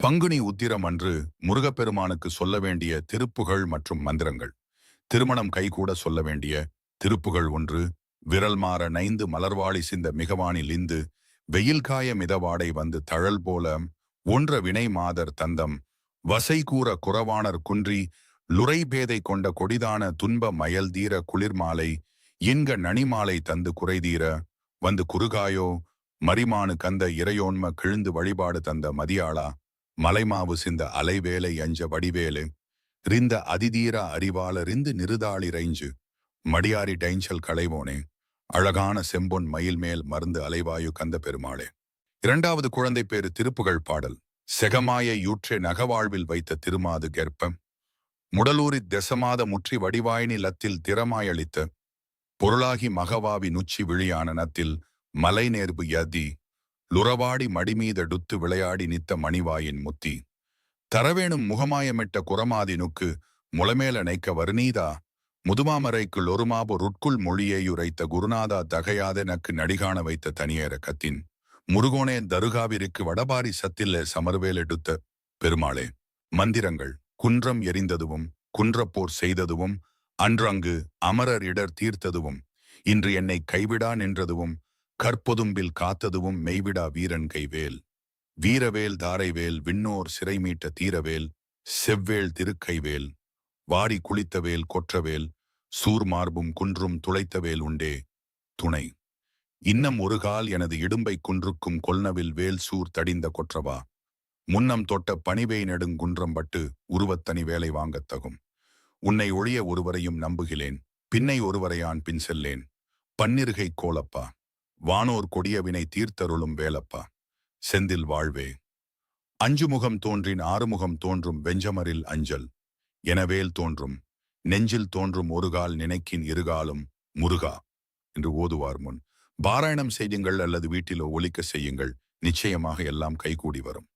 பங்குனி உத்திரம் அன்று முருகப்பெருமானுக்கு சொல்ல வேண்டிய திருப்புகழ் மற்றும் மந்திரங்கள். திருமணம் கைகூட சொல்ல வேண்டிய திருப்புகழ் ஒன்று. விரல் மாற நைந்து மலர்வாளி சிந்த மிகவானில் இந்து வெயில் காய மிதவாடை வந்து தழல் போல ஒன்ற வினை மாதர் தந்தம் வசை கூற குறவாணர் குன்றி லுரை பேதை கொண்ட கொடிதான துன்ப மயல் தீர குளிர்மாலை இன்க நனிமாலை தந்து குறைதீர வந்து குறுகாயோ மரிமானு கந்த இறையோன்ம கிழுந்து வழிபாடு தந்த மதியாளா மலைமாவு சிந்த அலைவேலை அஞ்ச வடிவேலு ரிந்த அதிதீரா அறிவால ரிந்து நிருதாளி ரைஞ்சு மடியாரி டைஞ்சல் களைவோனே அழகான செம்பொன் மயில் மேல் மருந்து அலைவாயு கந்த பெருமாளே. இரண்டாவது குழந்தை பேரு திருப்புகழ் பாடல். செகமாய யூற்றே நகவாழ்வில் வைத்த திருமாது கெற்பம் முடலூரித் தெசமாத முற்றி வடிவாயினி லத்தில் திறமாயளித்த பொருளாகி மகவாவி நுச்சி விழியான நத்தில் மலை நேர்பு யதி லுறவாடி மடிமீதடுத்து விளையாடி நித்த மணிவாயின் முத்தி தரவேணும் முகமாயமிட்ட குரமாதினுக்கு முளமேல நைக்க வருநீதா முதுமாமரைக்குள் ஒருமாபு ருட்குள் மொழியையுரைத்த குருநாதா தகையாத நக்கு நடிகாண வைத்த தனியேற கத்தின் முருகோனே தருகாவிற்கு வடபாரி சத்தில்ல சமர்வேலெடுத்த பெருமாளே. மந்திரங்கள். குன்றம் எரிந்ததுவும் குன்றப்போர் செய்ததுவும் அன்றங்கு அமரர் இடர் தீர்த்ததுவும் இன்று என்னை கைவிடா நின்றதுவும் கற்பொதும்பில் காத்ததுவும் மெய்விடா வீரன் கைவேல் வீரவேல் தாரைவேல் விண்ணோர் சிறை மீட்ட தீரவேல் செவ்வேள் திருக்கைவேல் வாரி குளித்தவேல் கொற்றவேல் சூர் மார்பும் குன்றும் துளைத்தவேல் உண்டே துணை இன்னம் ஒரு கால் எனது இடும்பை குன்றுக்கும் கொல்னவில் வேல் சூர் தடிந்த கொற்றவா முன்னம் தொட்ட பணிவை நெடுங்குன்றம் பட்டு உருவத்தனி வேலை வாங்கத்தகும் உன்னை ஒழிய ஒருவரையும் நம்புகிலேன் பின்னை ஒருவரையான் பின் செல்லேன் பன்னிருகை கோலப்பா வானோர் கொடியவினை தீர்த்தருளும் வேலப்பா செந்தில் வாழ்வே. அஞ்சுமுகம் தோன்றின் ஆறுமுகம் தோன்றும் வெஞ்சமரில் அஞ்சல் எனவேல் தோன்றும் நெஞ்சில் தோன்றும் ஒருகால் நினைக்கின் இருகாலும் முருகா என்று ஓதுவார் முன் பாராயணம் செய்யுங்கள் அல்லது வீட்டிலோ ஒலிக்க செய்யுங்கள். நிச்சயமாக எல்லாம் கைகூடி வரும்.